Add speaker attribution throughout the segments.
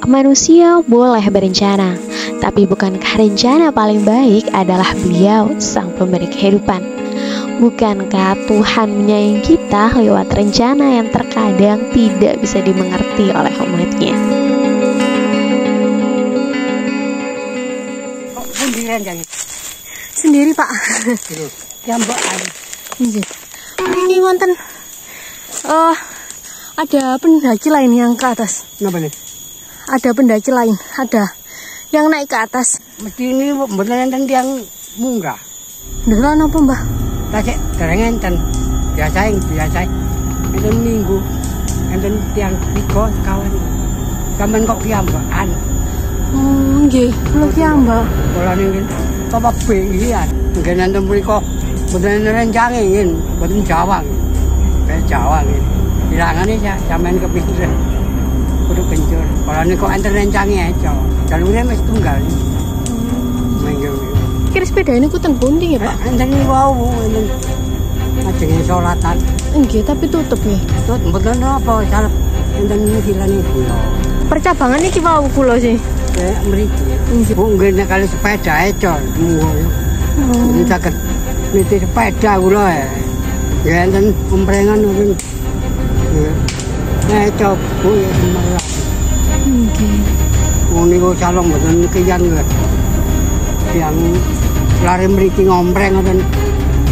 Speaker 1: Manusia boleh berencana, tapi bukankah rencana paling baik adalah Beliau, Sang Pemberi Kehidupan? Bukankah Tuhan menyayangi kita lewat rencana yang terkadang tidak bisa dimengerti oleh umatnya?
Speaker 2: Kok sendirian jadi?
Speaker 3: Sendiri, Pak.
Speaker 2: Ya mbak aja.
Speaker 3: Ini wonten ada pendaki lain yang ke atas.
Speaker 2: Kenapa nih?
Speaker 3: Ada pendaki lain, ada yang naik ke atas.
Speaker 2: Mesti ini beneran enten yang munggah.
Speaker 3: Beneran apa, Mbah?
Speaker 2: Tasik dereng enten. Biasa. Enten minggu. Enten tiang 3 kawan. Sampeyan kok kiambakan.
Speaker 3: Nggih, kula ki Mbah.
Speaker 2: Kula niki apa bengian. Nggih enten mriku beneran rencange ngin, boten Jawa. Kayak Jawa nggih. Ilangane sampeyan kepikiran. Kudu kencur. Kalau ini kok enten rencange aja. Jalurnya wis tunggal.
Speaker 3: Kira sepeda ini ku teng pundi ya, Pak?
Speaker 2: Enten iki wau enten ajenge salatan.
Speaker 3: Nggih, tapi tutup nih.
Speaker 2: Tut mboten apa salep enten ngilane kula.
Speaker 3: Percabangan iki wau kula sih.
Speaker 2: Kayak mriki. Bu nggih nek kali sepeda aja munggo. Ini saged niti sepeda kula ya. Ya enten komprengan mungkin. Nah, coba ya semarang.
Speaker 3: Nggih.
Speaker 2: Wong niku calon mboten kiyan lho. Yang lari mriki ngompreng ngoten.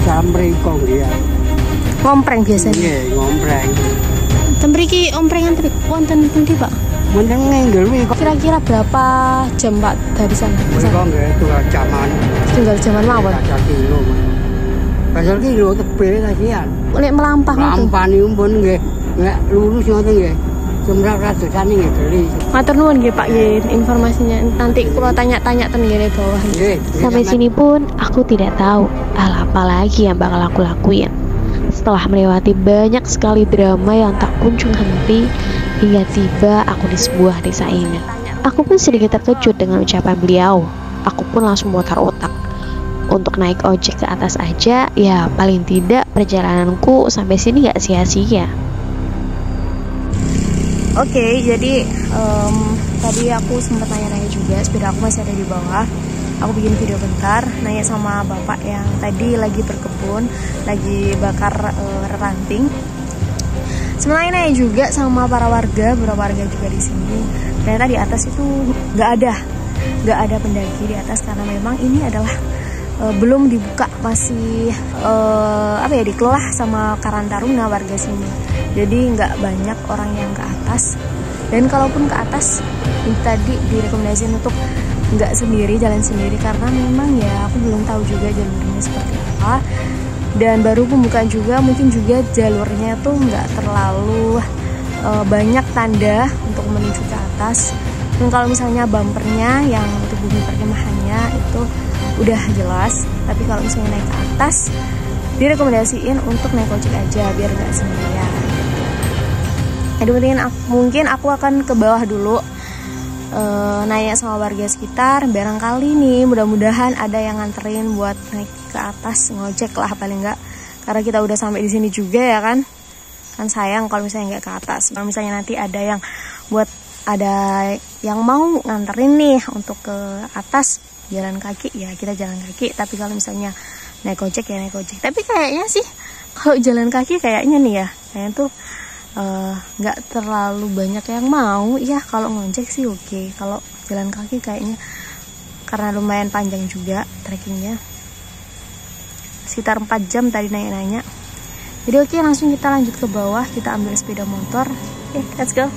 Speaker 2: Salam mriko nggih.
Speaker 3: Ngompreng biasanya.
Speaker 2: Nggih, ngompreng.
Speaker 3: Ten mriki omprengan wonten pundi, Pak?
Speaker 2: Wonten nginggil kok.
Speaker 3: Kira-kira berapa jam, Pak, dari sana?
Speaker 2: Mriko nggih tunggal jaman.
Speaker 3: Tinggal jaman mawon.
Speaker 2: Pasal kilo. Pasal kilo tebel kasihan.
Speaker 3: Nek melampah ngoten.
Speaker 2: Melampah niku pun nggih. Nek lurus ngoten nggih. Jumlah ratusan nggih beli.
Speaker 3: Matur nuwun nggih, Pak, informasinya. Nanti kula tanya-tanya ten ngene bawah.
Speaker 1: Sampai sini pun aku tidak tahu hal apa lagi yang bakal aku lakuin. Setelah melewati banyak sekali drama yang tak kunjung henti, hingga tiba aku di sebuah desa ini. Aku pun sedikit terkejut dengan ucapan beliau. Aku pun langsung mutar otak. Untuk naik ojek ke atas aja, ya paling tidak perjalananku sampai sini gak sia-sia.
Speaker 3: Oke, jadi tadi aku sempat nanya-nanya juga, sepeda aku masih ada di bawah. Aku bikin video bentar, nanya sama bapak yang tadi lagi berkebun, lagi bakar ranting. Sebenarnya nanya juga sama para warga, beberapa warga juga di sini. Ternyata di atas itu nggak ada pendaki di atas karena memang ini adalah belum dibuka, masih dikelola sama Karang Taruna warga sini. Jadi nggak banyak orang yang ke atas. Dan kalaupun ke atas, ini tadi direkomendasikan untuk nggak sendiri, jalan sendiri karena memang ya aku belum tahu juga jalurnya seperti apa. Dan baru pembukaan juga, mungkin juga jalurnya tuh nggak terlalu banyak tanda untuk menuju ke atas. Dan kalau misalnya bumpernya yang untuk bumi perkemahannya itu udah jelas, tapi kalau misalnya naik ke atas direkomendasiin untuk naik ojek aja biar nggak sendirian. Jadi mungkin aku akan ke bawah dulu, nanya sama warga sekitar, barangkali nih mudah-mudahan ada yang nganterin buat naik ke atas, ngojek lah paling nggak, karena kita udah sampai di sini juga ya kan sayang kalau misalnya nggak ke atas. Kalau misalnya nanti ada yang mau nganterin nih untuk ke atas jalan kaki, ya kita jalan kaki. Tapi kalau misalnya naik ojek ya naik ojek. Tapi kayaknya sih kalau jalan kaki kayaknya nih ya, kayaknya tuh nggak terlalu banyak yang mau ya. Kalau ngojek sih oke. Kalau jalan kaki kayaknya karena lumayan panjang juga trekkingnya, sekitar 4 jam tadi nanya-nanya. Jadi oke, langsung kita lanjut ke bawah, kita ambil sepeda motor. Oke, let's go.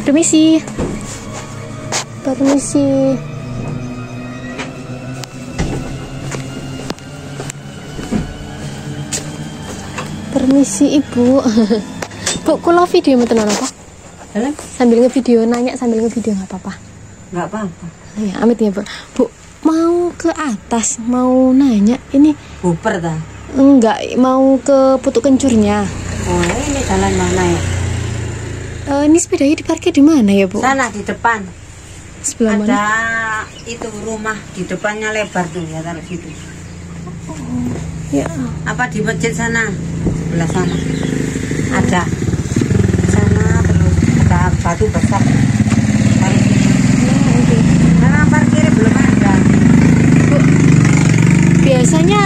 Speaker 3: Permisi. Permisi Ibu. Bu, kula video mboten apa? Sambil ngevideo, nanya sambil ngevideo nggak apa-apa?
Speaker 2: Nggak apa-apa.
Speaker 3: Ya, amit ya Bu. Bu, mau ke atas, mau nanya ini.
Speaker 2: Buper dah.
Speaker 3: Enggak, mau ke Putuk Kencurnya.
Speaker 2: Oh, ini jalan mana ya?
Speaker 3: Ini sepedanya diparkir di mana ya, Bu?
Speaker 4: Sana di depan.
Speaker 3: Sebelah
Speaker 4: Ada
Speaker 3: mana?
Speaker 4: itu rumah di depannya lebar tuh ya, taruh situ.
Speaker 3: Ya.
Speaker 4: Apa di masjid sana? Sebelah sana. Ada. Sana terus ada batu besar. Taruh situ. Nah, parkirnya belum ada.
Speaker 3: Bu, biasanya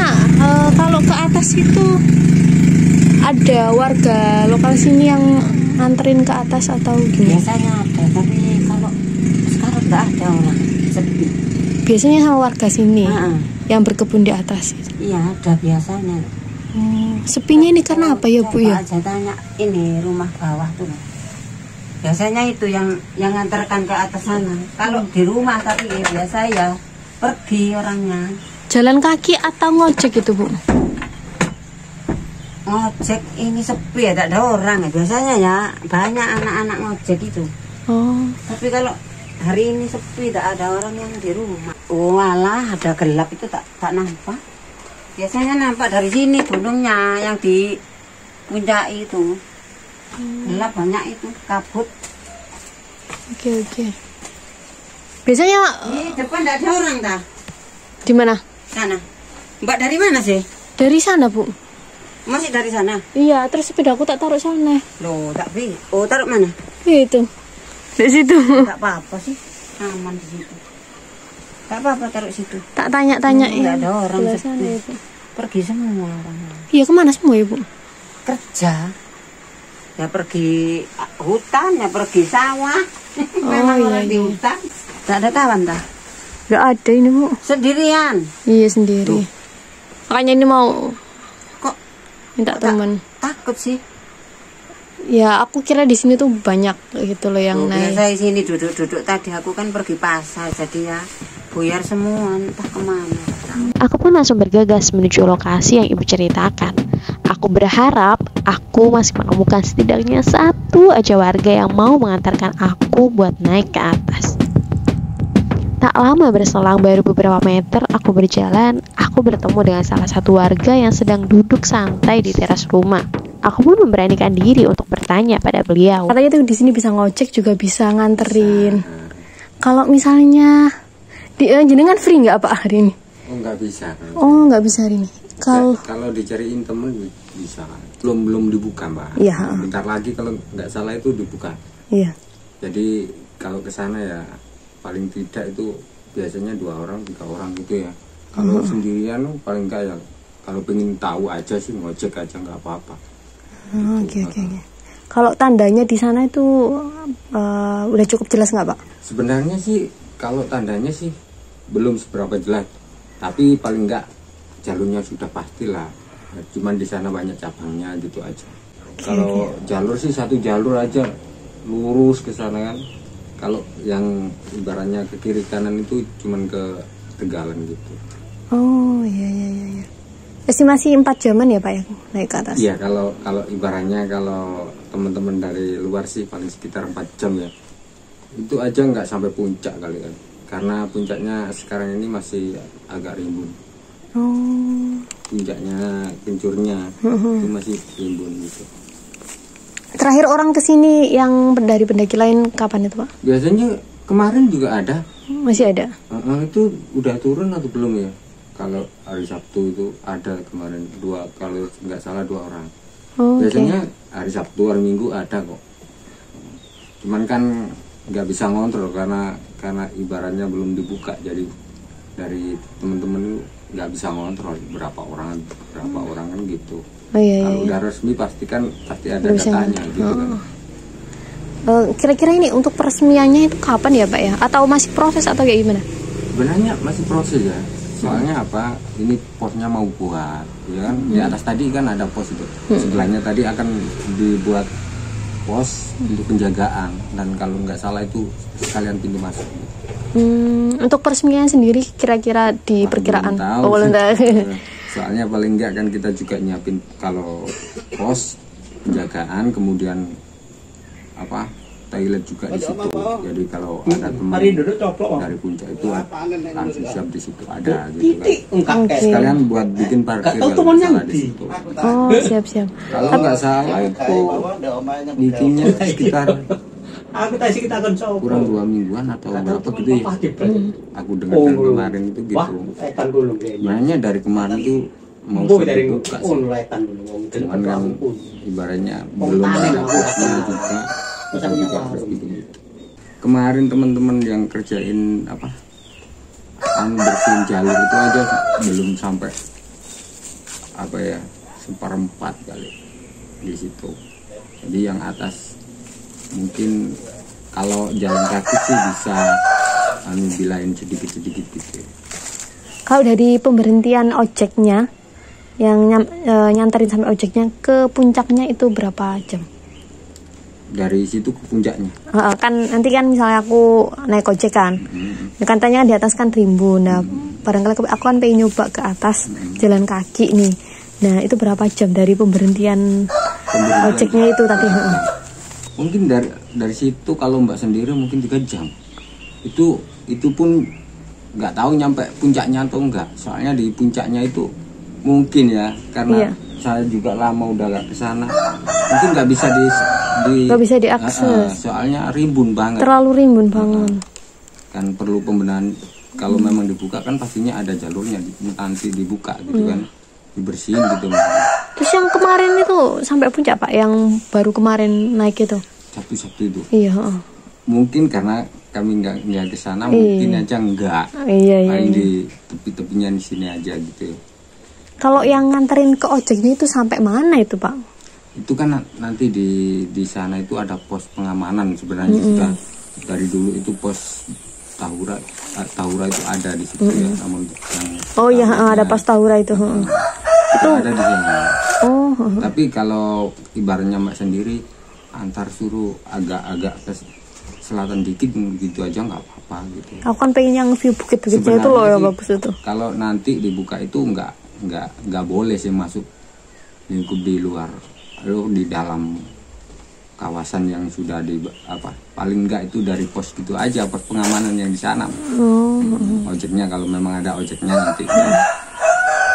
Speaker 3: kalau ke atas itu ada warga lokal sini yang nganterin ke atas atau gimana?
Speaker 4: Biasanya ada, tapi kalau sekarang nggak ada orang, sepi.
Speaker 3: Biasanya sama warga sini
Speaker 4: Heeh.
Speaker 3: yang berkebun di atas.
Speaker 4: Iya, ada biasanya.
Speaker 3: Sepinya ini karena apa ya, Bu ya?
Speaker 4: Coba aja tanya ini rumah bawah tuh. Biasanya itu yang ngantarkan ke atas sana. Kalau di rumah tapi biasa ya pergi orangnya.
Speaker 3: Jalan kaki atau ngojek itu, Bu?
Speaker 4: Ngojek ini sepi ya, tak ada orang ya. Biasanya ya banyak anak-anak ngojek itu.
Speaker 3: Oh,
Speaker 4: Tapi kalau hari ini sepi, tak ada orang yang di rumah. Oh alah, ada gelap itu tak nampak. Biasanya nampak dari sini gunungnya yang di puncak itu. Gelap banyak itu, kabut.
Speaker 3: oke. Biasanya
Speaker 4: Di depan tidak ada orang dah.
Speaker 3: di mana?
Speaker 4: Sana. Mbak dari mana sih?
Speaker 3: Dari sana, Bu.
Speaker 4: Masih dari sana?
Speaker 3: Iya, terus sepeda aku tak taruh sana.
Speaker 4: Loh, tak bi. Oh, taruh mana?
Speaker 3: Itu. Di situ.
Speaker 4: Tak apa-apa sih. Aman di situ. Tak apa-apa taruh situ.
Speaker 3: Tak tanya-tanya
Speaker 4: Nggak ada orang
Speaker 3: sebelah
Speaker 4: sepi.
Speaker 3: sana itu.
Speaker 4: Pergi semua orang.
Speaker 3: Iya, kemana semua ya, Bu?
Speaker 4: Kerja. Ya pergi hutan, ya pergi sawah. Memang
Speaker 3: iya,
Speaker 4: orang di
Speaker 3: iya.
Speaker 4: hutan. Tak ada kawan dah.
Speaker 3: Gak ada ini, Bu.
Speaker 4: Sendirian.
Speaker 3: Iya, sendiri. Makanya ini mau
Speaker 4: Kok
Speaker 3: minta
Speaker 4: tak-
Speaker 3: teman.
Speaker 4: takut sih?
Speaker 3: Ya, aku kira di sini tuh banyak gitu loh yang
Speaker 4: Oh,
Speaker 3: naik.
Speaker 4: biasa di sini duduk-duduk tadi aku kan pergi pasar jadi ya buyar semua entah kemana.
Speaker 1: Aku pun langsung bergegas menuju lokasi yang ibu ceritakan. Aku berharap aku masih menemukan setidaknya satu aja warga yang mau mengantarkan aku buat naik ke atas. Tak lama berselang, baru beberapa meter aku berjalan, aku bertemu dengan salah satu warga yang sedang duduk santai di teras rumah. Aku pun memberanikan diri untuk bertanya pada beliau.
Speaker 3: Katanya tuh di sini bisa ngojek juga bisa nganterin. Kalau misalnya di jenengan free nggak Pak hari ini?
Speaker 5: Oh nggak bisa.
Speaker 3: Oh, nggak bisa hari ini.
Speaker 5: Kalau dicariin temen bisa. Belum dibuka Mbak.
Speaker 3: Iya.
Speaker 5: Bentar lagi kalau nggak salah itu dibuka.
Speaker 3: Iya.
Speaker 5: Jadi kalau ke sana ya paling tidak itu biasanya 2 orang 3 orang gitu ya. Kalau sendirian paling nggak ya. Kalau pengen tahu aja sih ngojek aja nggak apa-apa.
Speaker 3: Oke. Kalau tandanya di sana itu udah cukup jelas nggak Pak?
Speaker 5: Sebenarnya sih kalau tandanya sih belum seberapa jelas. Tapi paling nggak jalurnya sudah pastilah. Cuman di sana banyak cabangnya gitu aja. Kalau jalur sih satu jalur aja lurus ke sana kan. Kalau yang ibaratnya ke kiri kanan itu cuman ke Tegalan gitu.
Speaker 3: Oh iya. Estimasi 4 jaman ya Pak ya naik ke atas?
Speaker 5: Iya kalau ibaratnya kalau teman-teman dari luar sih paling sekitar 4 jam ya. Itu aja nggak sampai puncak kali kan. Karena puncaknya sekarang ini masih agak rimbun.
Speaker 3: Oh.
Speaker 5: Puncaknya kencurnya itu masih rimbun gitu.
Speaker 3: Terakhir orang kesini yang dari pendaki lain kapan itu Pak?
Speaker 5: Biasanya kemarin juga ada.
Speaker 3: Masih ada?
Speaker 5: Itu udah turun atau belum ya? Kalau hari Sabtu itu ada kemarin 2, kalau nggak salah 2 orang.
Speaker 3: Oh,
Speaker 5: Biasanya hari Sabtu, hari Minggu ada kok. Cuman kan nggak bisa ngontrol karena ibaratnya belum dibuka, jadi dari teman-teman itu nggak bisa ngontrol berapa orang kan gitu.
Speaker 3: Oh iya.
Speaker 5: Kalau udah resmi pasti ada
Speaker 3: Bisa
Speaker 5: datanya gitu kan.
Speaker 3: Kira-kira ini untuk peresmiannya itu kapan ya Pak ya? Atau masih proses atau kayak gimana?
Speaker 5: Sebenarnya masih proses ya. Soalnya apa? Ini posnya mau buat, ya kan? Di atas tadi kan ada pos itu. Sebelahnya tadi akan dibuat pos untuk penjagaan, dan kalau nggak salah itu sekalian pintu masuk.
Speaker 3: Untuk peresmian sendiri kira-kira di perkiraan?
Speaker 5: Belum tahu.
Speaker 3: Belum tahu.
Speaker 5: Soalnya paling nggak kan kita juga nyiapin kalau pos penjagaan, kemudian apa? Toilet juga di situ. Jadi kalau ada teman dari puncak itu langsung siap di situ ada gitu kan. Sekalian buat bikin parkir kalau nggak salah di situ.
Speaker 3: Oh siap.
Speaker 5: Kalau nggak salah itu bikinnya sekitar
Speaker 2: Aku tadi kita akan coba.
Speaker 5: kurang 2 mingguan atau berapa gitu ya. Aku dengar kemarin itu gitu. Sebenarnya dari kemarin tuh mau dibuka sih. Cuman kan ibaratnya belum ada posnya juga. Aku juga harus gitu. Kemarin teman-teman yang kerjain apa? Bersihin jalur itu aja belum sampai apa ya, 1/4 kali di situ. Jadi yang atas mungkin kalau jalan kaki sih bisa bilain sedikit-sedikit gitu.
Speaker 3: Kalau dari pemberhentian ojeknya yang nyanterin sampai ojeknya ke puncaknya itu berapa jam?
Speaker 5: Dari situ ke puncaknya.
Speaker 3: Kan nanti kan misalnya aku naik ojek kan, katanya di atas kan rimbun. Nah, barangkali aku kan pengen nyoba ke atas jalan kaki nih. Nah, itu berapa jam dari pemberhentian ojeknya itu tadi?
Speaker 5: Mungkin dari situ kalau Mbak sendiri mungkin 3 jam. Itu pun nggak tahu nyampe puncaknya atau enggak. Soalnya di puncaknya itu mungkin ya karena saya juga lama udah gak kesana, mungkin nggak bisa diakses. Soalnya rimbun banget.
Speaker 3: Terlalu rimbun banget.
Speaker 5: Kan perlu pembenahan. Kalau memang dibuka kan pastinya ada jalurnya nanti dibuka gitu kan, dibersihin gitu.
Speaker 3: Terus yang kemarin itu sampai puncak Pak, yang baru kemarin naik itu?
Speaker 5: Sabtu itu.
Speaker 3: Iya.
Speaker 5: Mungkin karena kami nggak kesana, mungkin aja enggak. Paling di tepi-tepinya di sini aja gitu.
Speaker 3: Kalau yang nganterin ke ojeknya itu sampai mana itu Pak?
Speaker 5: Itu kan nanti di sana itu ada pos pengamanan sebenarnya sudah dari dulu itu pos Tahura itu ada di situ ya. Namun yang
Speaker 3: ada pos Tahura itu.
Speaker 5: Itu ada di sana. Tapi kalau ibaratnya Mbak sendiri antar suruh agak ke selatan dikit gitu aja nggak apa-apa gitu.
Speaker 3: Aku kan pengen yang view bukit-bukit itu loh ya bagus itu.
Speaker 5: Kalau nanti dibuka itu nggak boleh sih masuk lingkup di luar, di dalam kawasan yang sudah paling enggak itu dari pos gitu aja, pos pengamanan yang di sana. Ojeknya kalau memang ada ojeknya nanti.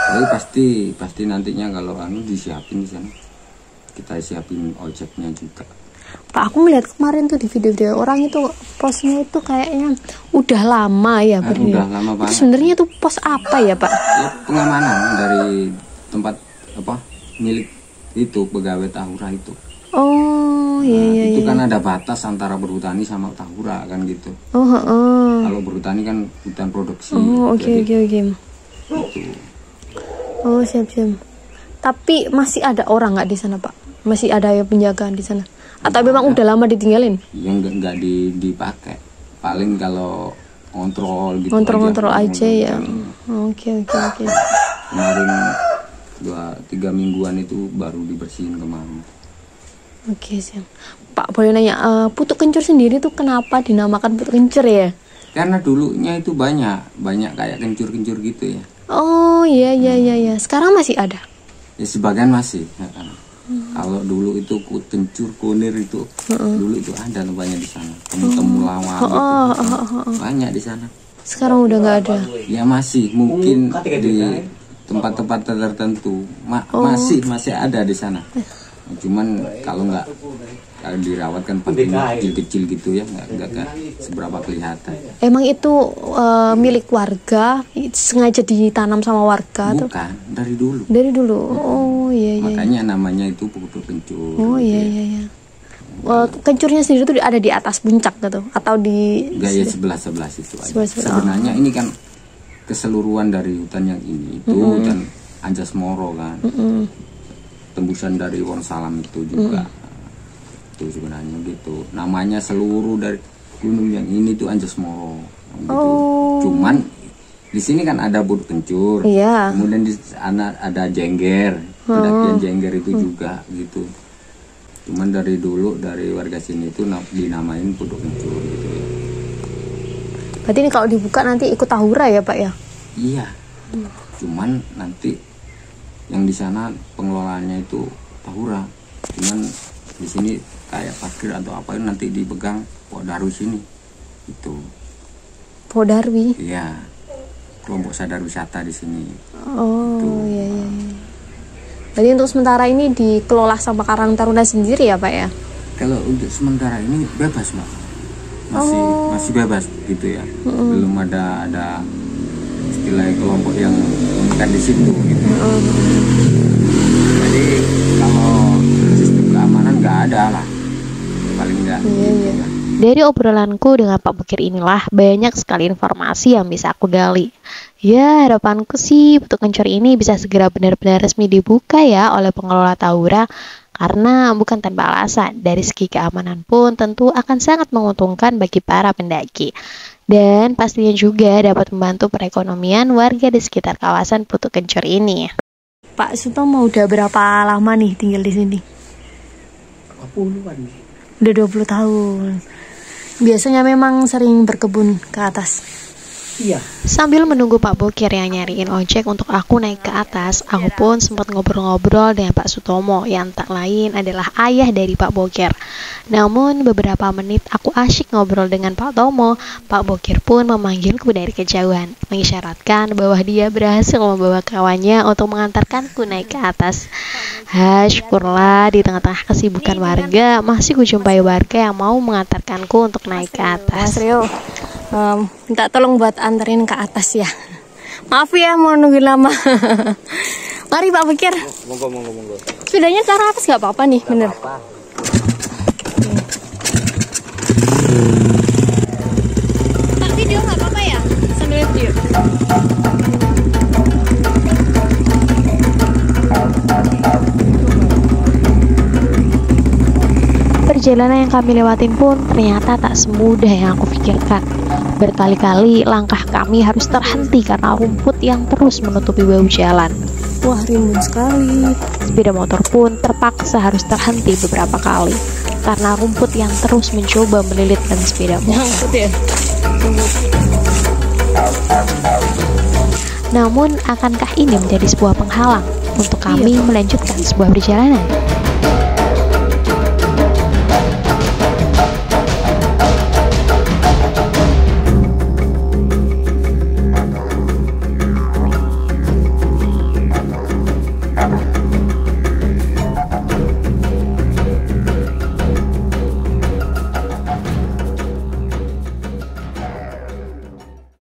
Speaker 5: Tapi pasti nantinya kalau disiapin di sana. Kita siapin ojeknya juga.
Speaker 3: Pak, aku melihat kemarin tuh di video-video orang itu posnya itu kayaknya udah lama ya berdiri.
Speaker 5: Udah lama banget.
Speaker 3: Sebenarnya itu pos apa ya Pak?
Speaker 5: Ya, pengamanan dari tempat milik itu pegawai Tahura itu.
Speaker 3: Oh iya.
Speaker 5: Itu kan ada batas antara berhutani sama Tahura kan gitu. Kalau berhutani kan hutan produksi.
Speaker 3: Oke.
Speaker 5: Gitu.
Speaker 3: Oh siap. Tapi masih ada orang nggak di sana Pak? Masih ada ya penjagaan di sana? Atau memang udah lama ditinggalin?
Speaker 5: Yang nggak dipakai. Paling kalau kontrol gitu.
Speaker 3: Kontrol aja ya. Oke.
Speaker 5: Kemarin 2-3 mingguan itu baru dibersihin kemarin.
Speaker 3: Oke siap. Pak boleh nanya, putuk kencur sendiri tuh kenapa dinamakan putuk kencur ya?
Speaker 5: Karena dulunya itu banyak kayak kencur-kencur gitu ya.
Speaker 3: Oh iya. Sekarang masih ada?
Speaker 5: Ya sebagian masih. Kalau dulu itu kencur kunir itu dulu itu ada banyak di sana. Temu lawang gitu. Banyak di sana.
Speaker 3: Sekarang udah nggak ada.
Speaker 5: Ya masih mungkin di tempat-tempat tertentu masih ada di sana. Cuman kalau dirawat kan paling kecil-kecil gitu ya, nggak seberapa kelihatan.
Speaker 3: Emang itu milik warga, sengaja ditanam sama warga?
Speaker 5: Bukan, dari dulu.
Speaker 3: Dari dulu. Oh iya.
Speaker 5: Makanya namanya itu putuk kencur.
Speaker 3: Oh iya. Kencurnya sendiri tuh ada di atas puncak gitu atau di?
Speaker 5: Enggak ya, sebelah itu aja. Sebenarnya ini kan keseluruhan dari hutan yang ini itu hutan Anjasmoro kan. Tembusan dari Wonosalam itu juga. Itu sebenarnya gitu. Namanya seluruh dari gunung yang ini tuh Anjasmoro. Gitu. Cuman di sini kan ada putuk kencur.
Speaker 3: Iya.
Speaker 5: Kemudian di sana ada jengger. Pendakian jengger itu juga gitu. Cuman dari dulu dari warga sini itu dinamain putuk kencur gitu ya.
Speaker 3: Berarti ini kalau dibuka nanti ikut Tahura ya Pak ya?
Speaker 5: Iya. Cuman nanti yang di sana pengelolaannya itu Tahura. Cuman di sini kayak parkir atau apa itu nanti dipegang Podarwi sini. Itu.
Speaker 3: Podarwi?
Speaker 5: Iya. Kelompok sadar wisata di sini.
Speaker 3: Oh iya. Jadi untuk sementara ini dikelola sama Karang Taruna sendiri ya Pak ya?
Speaker 5: Kalau untuk sementara ini bebas, Mbak. Masih bebas gitu ya. Belum ada istilah kelompok yang mengikat di situ gitu. Jadi kalau sistem keamanan nggak ada lah, paling nggak. Gitu ya.
Speaker 1: Dari obrolanku dengan Pak Bokir inilah banyak sekali informasi yang bisa aku gali. Ya, harapanku sih Putu Kencur ini bisa segera benar-benar resmi dibuka ya oleh pengelola Tahura, karena bukan tanpa alasan, dari segi keamanan pun tentu akan sangat menguntungkan bagi para pendaki. Dan pastinya juga dapat membantu perekonomian warga di sekitar kawasan Putu Kencur ini.
Speaker 3: Pak Sutomo udah berapa lama nih tinggal di sini?
Speaker 2: 20-an.
Speaker 3: Udah 20 tahun. Biasanya memang sering berkebun ke atas.
Speaker 2: Iya.
Speaker 1: Sambil menunggu Pak Bokir yang nyariin ojek untuk aku naik ke atas, aku pun sempat ngobrol-ngobrol dengan Pak Sutomo yang tak lain adalah ayah dari Pak Bokir. Namun beberapa menit aku asyik ngobrol dengan Pak Tomo, Pak Bokir pun memanggilku dari kejauhan, mengisyaratkan bahwa dia berhasil membawa kawannya untuk mengantarkanku naik ke atas. Syukurlah di tengah-tengah kesibukan warga masih kujumpai warga yang mau mengantarkanku untuk naik ke atas.
Speaker 3: Mas Rio, minta tolong buat anterin ke atas ya. Maaf ya mau nungguin lama. Mari Pak Bokir.
Speaker 5: Monggo.
Speaker 3: Sepedanya ke arah atas nggak apa-apa nih, bener. Pak, video nggak apa-apa ya? Sambil video.
Speaker 1: Perjalanan yang kami lewatin pun ternyata tak semudah yang aku pikirkan. Berkali-kali langkah kami harus terhenti karena rumput yang terus menutupi bahu jalan.
Speaker 3: Wah, rimbun sekali.
Speaker 1: Sepeda motor pun terpaksa harus terhenti beberapa kali karena rumput yang terus mencoba melilitkan sepeda motor.
Speaker 3: Nyangkut ya?
Speaker 1: Namun, akankah ini menjadi sebuah penghalang untuk kami melanjutkan sebuah perjalanan?